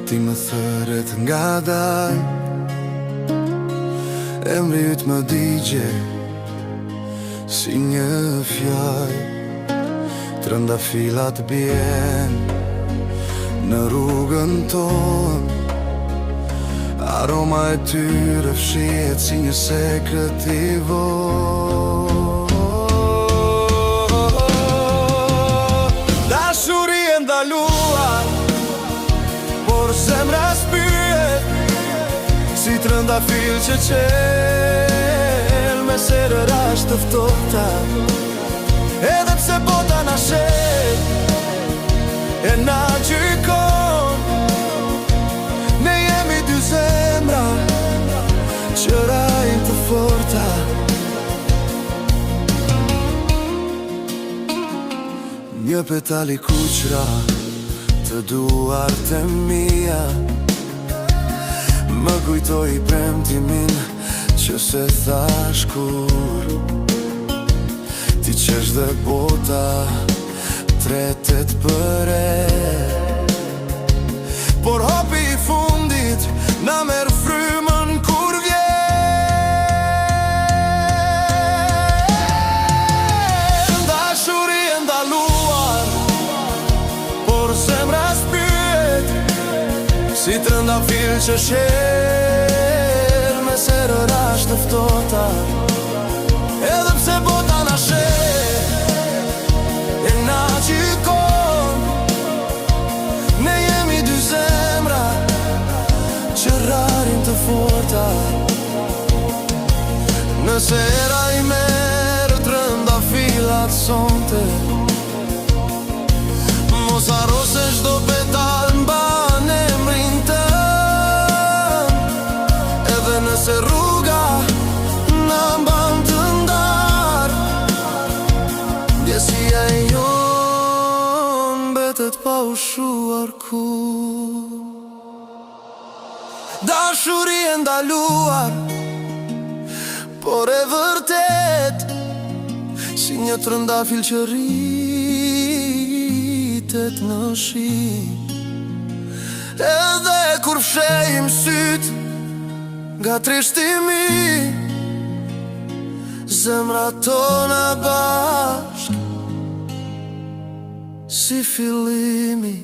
Ti më thërët nga dal, emri yt më digje si një fjall. Trëndafilat bjen në rrugën ton, aroma e tyre fshihet si një sekret i vonë. Dashuri e ndaluar, por zemra s'pyet, si trëndafil që qel me serë rasht të ftohta. Edhe pse bota na shet e na gjykon, ne jemi dy zemra që rajnë të forta. Një petali kuqra të duart e mia më kujtoi premtimin që se thash kur ti qesh dhe bota tretet për e. Por hopi i fundit na merr frymën kur vjen. Dashuri e ndaluar, por zemra s'pyet, si trëndafil që shel me serë rasht të ftohta. Edhe pse bota na shet e na gjykon, ne jemi dy zemra që rarin të forta. Nëse era i merë trëndafilat sonte, mos harro se çdo petal mban emrin tën. Edhe nëse rruga na mban të ndar, ndjesia e jon mbetet pa u shuar kur. Dashuri e ndaluar, por e vërtet, si një trëndafil që rritet në shi. Edhe kur fshehim syt nga trishtimi, zemra tona bashk si fillimi.